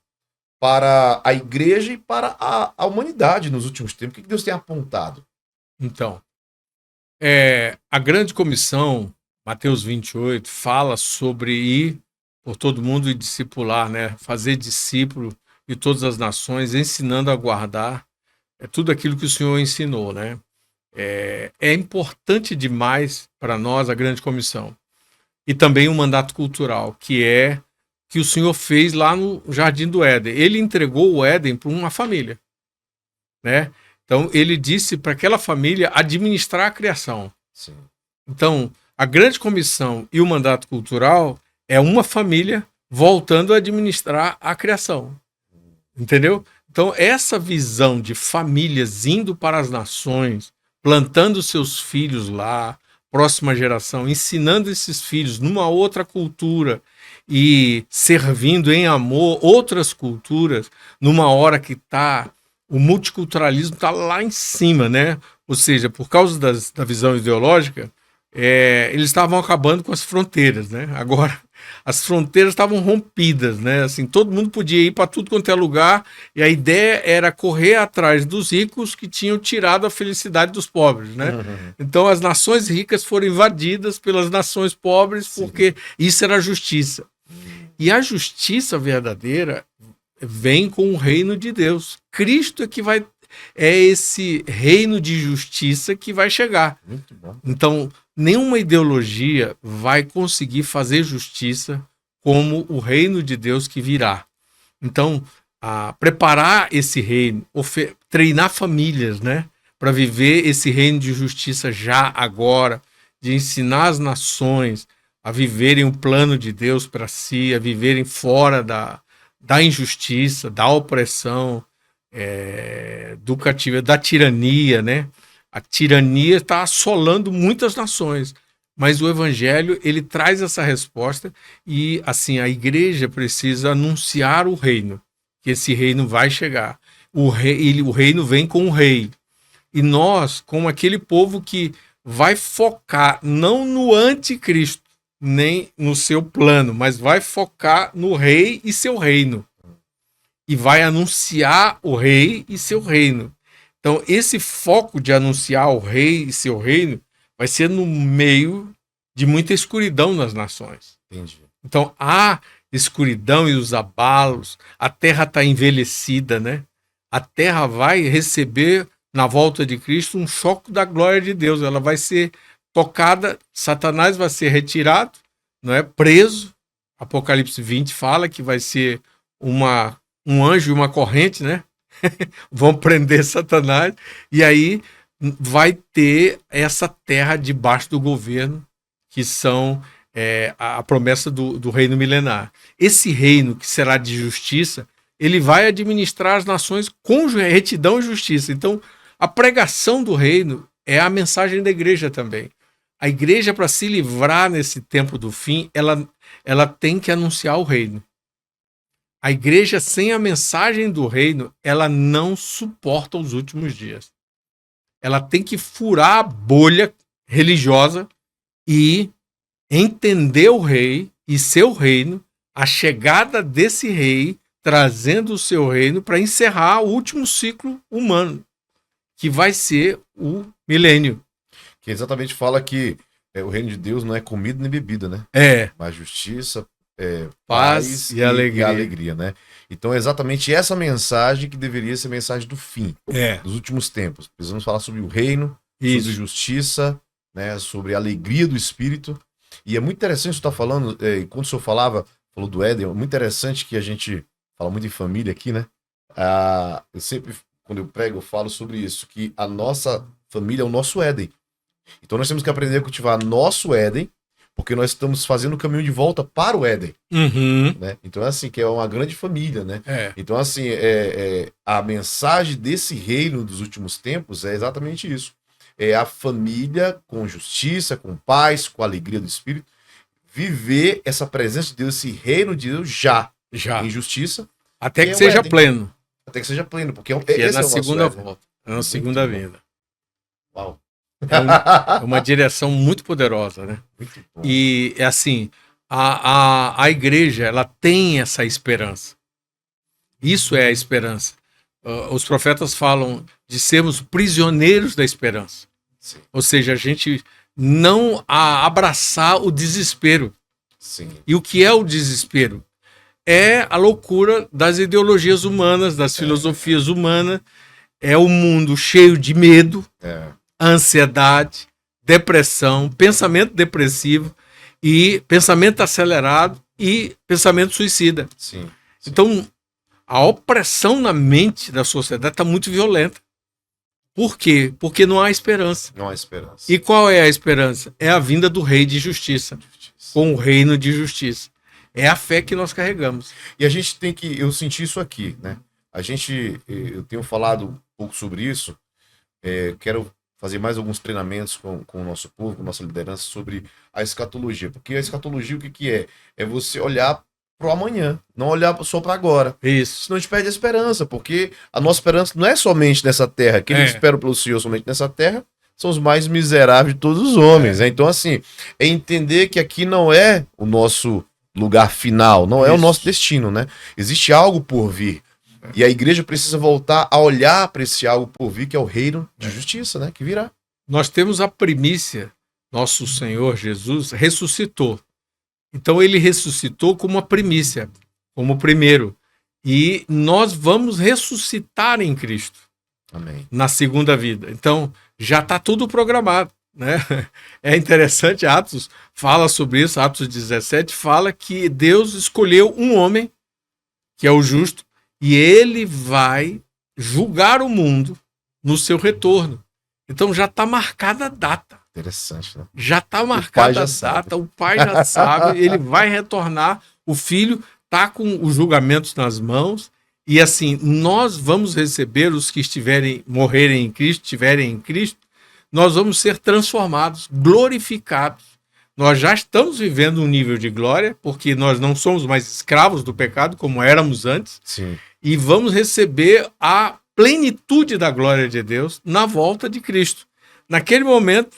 S2: para a igreja e para a humanidade nos últimos tempos? O que Deus tem apontado?
S1: Então, a grande comissão, Mateus 28, fala sobre ir por todo mundo e discipular, né? Fazer discípulo de todas as nações, ensinando a guardar tudo aquilo que o Senhor ensinou, né? É importante demais para nós a grande comissão. E também o mandato cultural, que o Senhor fez lá no Jardim do Éden. Ele entregou o Éden para uma família, né? Então, ele disse para aquela família administrar a criação.
S2: Sim.
S1: Então, a grande comissão e o mandato cultural é uma família voltando a administrar a criação. Entendeu? Então, essa visão de famílias indo para as nações, plantando seus filhos lá, próxima geração, ensinando esses filhos numa outra cultura e servindo em amor outras culturas, numa hora que o multiculturalismo está lá em cima, né? Ou seja, por causa da visão ideológica, eles estavam acabando com as fronteiras, né? Agora, as fronteiras estavam rompidas, né? Assim, todo mundo podia ir para tudo quanto é lugar e a ideia era correr atrás dos ricos que tinham tirado a felicidade dos pobres, né? Uhum. Então, as nações ricas foram invadidas pelas nações pobres porque isso era justiça. E a justiça verdadeira vem com o reino de Deus. Cristo é esse reino de justiça que vai chegar.
S2: Muito bom.
S1: Então, nenhuma ideologia vai conseguir fazer justiça como o reino de Deus que virá. Então, preparar esse reino, treinar famílias, né, para viver esse reino de justiça já agora, de ensinar as nações a viverem o plano de Deus para si, a viverem fora da injustiça, da opressão, do cativeiro, da tirania, né? A tirania está assolando muitas nações, mas o evangelho ele traz essa resposta e assim a igreja precisa anunciar o reino, que esse reino vai chegar. O reino vem com o rei e nós, como aquele povo que vai focar não no anticristo nem no seu plano, mas vai focar no rei e seu reino e vai anunciar o rei e seu reino. Então, esse foco de anunciar o rei e seu reino vai ser no meio de muita escuridão nas nações.
S2: Entendi.
S1: Então, escuridão e os abalos, a terra está envelhecida, né? A terra vai receber, na volta de Cristo, um choque da glória de Deus. Ela vai ser tocada, Satanás vai ser retirado, não é? Preso. Apocalipse 20 fala que vai ser um anjo e uma corrente, né? Vão prender Satanás, e aí vai ter essa terra debaixo do governo, que são a promessa do reino milenar. Esse reino, que será de justiça, ele vai administrar as nações com retidão e justiça. Então, a pregação do reino é a mensagem da igreja também. A igreja, para se livrar nesse tempo do fim, ela tem que anunciar o reino. A igreja, sem a mensagem do reino, ela não suporta os últimos dias. Ela tem que furar a bolha religiosa e entender o rei e seu reino, a chegada desse rei, trazendo o seu reino para encerrar o último ciclo humano, que vai ser o milênio.
S2: Que exatamente fala que o reino de Deus não é comida nem bebida, né? Mas justiça, paz e alegria, né? Então é exatamente essa mensagem que deveria ser a mensagem do fim, dos últimos tempos. Precisamos falar sobre o reino, sobre justiça, né? Sobre a alegria do Espírito. E é muito interessante você estar falando, quando o senhor falou do Éden, é muito interessante que a gente fala muito em família aqui, né? Eu sempre, quando eu prego, eu falo sobre isso, que a nossa família é o nosso Éden. Então nós temos que aprender a cultivar nosso Éden, porque nós estamos fazendo o caminho de volta para o Éden. Né? Então é assim, que é uma grande família, né? Então assim, a mensagem desse reino dos últimos tempos é exatamente isso. É a família com justiça, com paz, com alegria do Espírito, viver essa presença de Deus, esse reino de Deus já. Em justiça.
S1: Até que seja pleno.
S2: Até que seja pleno, porque
S1: é na segunda volta. É na segunda vinda.
S2: Uau.
S1: É uma direção muito poderosa, né? Muito bom. E é assim, a igreja, ela tem essa esperança. Isso é a esperança. Os profetas falam de sermos prisioneiros da esperança. Sim. Ou seja, a gente não abraçar o desespero.
S2: Sim.
S1: E o que é o desespero? É a loucura das ideologias humanas, das filosofias humanas. É o mundo cheio de medo, ansiedade, depressão, pensamento depressivo e pensamento acelerado e pensamento suicida.
S2: Sim.
S1: Então, a opressão na mente da sociedade está muito violenta. Por quê? Porque não há esperança.
S2: Não há esperança.
S1: E qual é a esperança? É a vinda do rei de justiça. Com o reino de justiça. É a fé que nós carregamos.
S2: E a gente tem que... Eu senti isso aqui, né? Eu tenho falado um pouco sobre isso. Quero fazer mais alguns treinamentos com o nosso povo, com a nossa liderança, sobre a escatologia. Porque a escatologia, o que é? É você olhar para o amanhã, não olhar só para agora.
S1: Isso.
S2: Senão a gente perde a esperança, porque a nossa esperança não é somente nessa terra. Quem espera pelo Senhor somente nessa terra são os mais miseráveis de todos os homens. Então, assim, é entender que aqui não é o nosso lugar final, não é o nosso destino, né? Existe algo por vir. E a igreja precisa voltar a olhar para esse algo por vir, que é o reino de justiça, né? Que virá.
S1: Nós temos a primícia. Nosso Senhor Jesus ressuscitou. Então ele ressuscitou como uma primícia, como o primeiro. E nós vamos ressuscitar em Cristo.
S2: Amém.
S1: Na segunda vida. Então já está tudo programado, né? É interessante, Atos fala sobre isso, Atos 17 fala que Deus escolheu um homem, que é o justo, e ele vai julgar o mundo no seu retorno. Então já está marcada a data.
S2: Interessante, né?
S1: Já está marcada a data, o pai já sabe, ele vai retornar, o filho está com os julgamentos nas mãos, e assim, nós vamos receber os que morrerem em Cristo, estiverem em Cristo, nós vamos ser transformados, glorificados. Nós já estamos vivendo um nível de glória, porque nós não somos mais escravos do pecado, como éramos antes.
S2: Sim.
S1: E vamos receber a plenitude da glória de Deus na volta de Cristo. Naquele momento,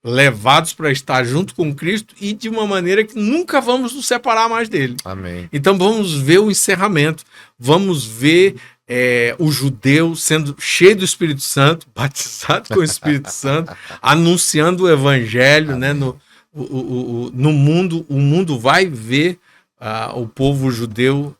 S1: levados para estar junto com Cristo e de uma maneira que nunca vamos nos separar mais dele.
S2: Amém.
S1: Então vamos ver o encerramento, vamos ver o judeu sendo cheio do Espírito Santo, batizado com o Espírito Santo, anunciando o evangelho, né, no mundo. O mundo vai ver o povo judeu,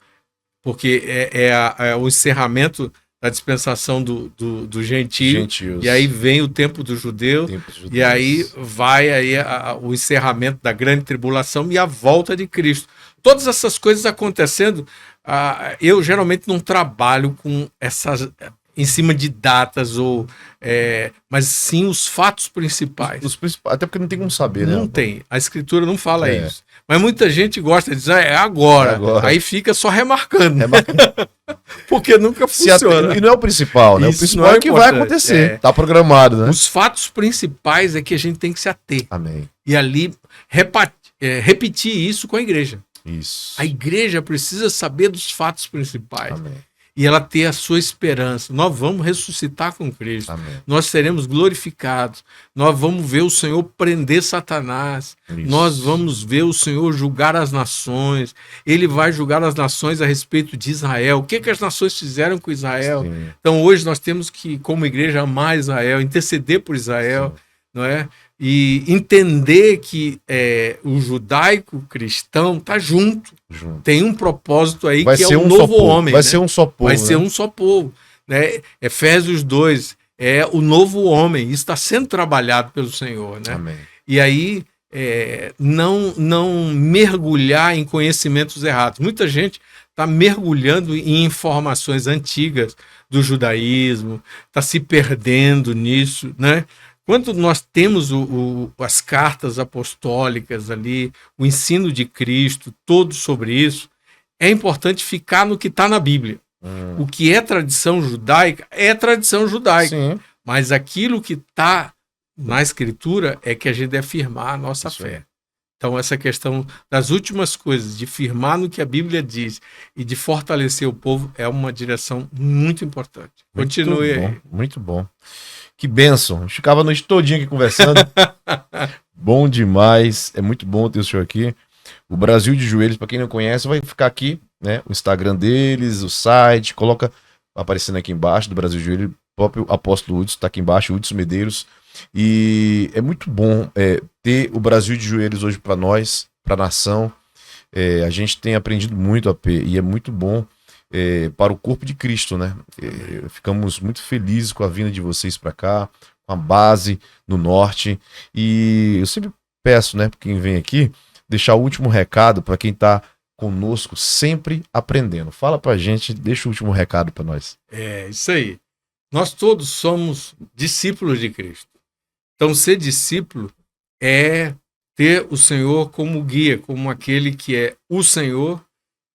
S1: porque é o encerramento da dispensação do gentio,
S2: Gentios.
S1: e aí vem o tempo do judeu, e aí vai aí o encerramento da grande tribulação e a volta de Cristo. Todas essas coisas acontecendo, eu geralmente não trabalho com essas em cima de datas mas sim os fatos principais.
S2: Até porque não tem como saber, né?
S1: Não tem. A escritura não fala isso. Mas muita gente gosta de dizer, é agora. Aí fica só remarcando. Porque nunca funciona.
S2: E não é o principal, né?
S1: Isso
S2: o principal é que vai acontecer. Tá programado, né?
S1: Os fatos principais é que a gente tem que se ater.
S2: Amém.
S1: E ali repetir isso com a igreja.
S2: Isso.
S1: A igreja precisa saber dos fatos principais.
S2: Amém.
S1: E ela ter a sua esperança. Nós vamos ressuscitar com Cristo.
S2: Amém.
S1: Nós seremos glorificados. Nós vamos ver o Senhor prender Satanás.
S2: Isso.
S1: Nós vamos ver o Senhor julgar as nações. Ele vai julgar as nações a respeito de Israel. O que as nações fizeram com Israel?
S2: Sim.
S1: Então hoje nós temos que, como igreja, amar Israel, interceder por Israel. Sim. Não é? E entender que o judaico cristão está junto. Tem um propósito aí que é o novo homem.
S2: Vai ser um só povo.
S1: Vai ser um só povo. Né? Efésios 2 é o novo homem. Isso está sendo trabalhado pelo Senhor. Né?
S2: Amém.
S1: E aí não mergulhar em conhecimentos errados. Muita gente está mergulhando em informações antigas do judaísmo, está se perdendo nisso, né? Quando nós temos as cartas apostólicas ali, o ensino de Cristo, todo sobre isso, é importante ficar no que está na Bíblia. O que é tradição judaica, é tradição judaica.
S2: Sim.
S1: Mas aquilo que está na Escritura é que a gente deve firmar a nossa fé. Então, essa questão das últimas coisas, de firmar no que a Bíblia diz e de fortalecer o povo, é uma direção muito importante. Continue aí.
S2: Muito bom. Que bênção. A gente ficava a noite todinha aqui conversando. Bom demais. É muito bom ter o senhor aqui. O Brasil de Joelhos, para quem não conhece, vai ficar aqui, né? O Instagram deles, o site, coloca aparecendo aqui embaixo do Brasil de Joelhos, o próprio apóstolo Hudson está aqui embaixo, Hudson Medeiros. E é muito bom ter o Brasil de Joelhos hoje para nós, para a nação. A gente tem aprendido muito, AP, e é muito bom para o corpo de Cristo, né? Ficamos muito felizes com a vinda de vocês para cá, com a base no norte. E eu sempre peço, né, para quem vem aqui, deixar o último recado para quem está conosco, sempre aprendendo. Fala para a gente, deixa o último recado para nós.
S1: É isso aí. Nós todos somos discípulos de Cristo. Então, ser discípulo é ter o Senhor como guia, como aquele que é o Senhor,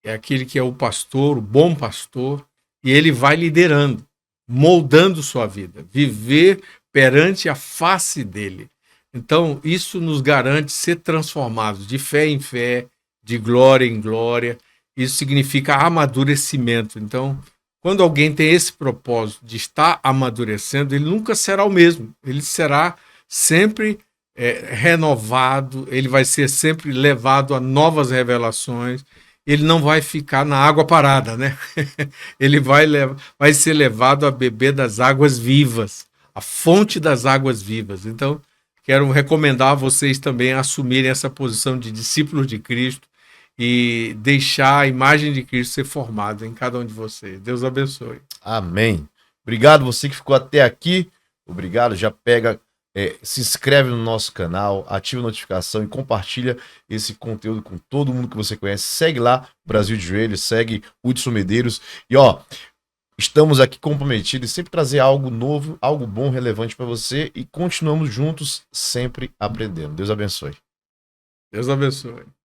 S1: é aquele que é o pastor, o bom pastor, e ele vai liderando, moldando sua vida, viver perante a face dele. Então, isso nos garante ser transformados de fé em fé, de glória em glória. Isso significa amadurecimento. Então, quando alguém tem esse propósito de estar amadurecendo, ele nunca será o mesmo. Ele será sempre renovado, ele vai ser sempre levado a novas revelações. Ele não vai ficar na água parada, né? Ele vai ser levado a beber das águas vivas, a fonte das águas vivas. Então, quero recomendar a vocês também assumirem essa posição de discípulos de Cristo e deixar a imagem de Cristo ser formada em cada um de vocês. Deus abençoe.
S2: Amém. Obrigado você que ficou até aqui. Obrigado. Já pega, se inscreve no nosso canal, ativa a notificação e compartilha esse conteúdo com todo mundo que você conhece. Segue lá, Brasil de Joelhos, segue Hudson Medeiros. E estamos aqui comprometidos em sempre trazer algo novo, algo bom, relevante para você e continuamos juntos, sempre aprendendo. Deus abençoe.
S1: Deus abençoe.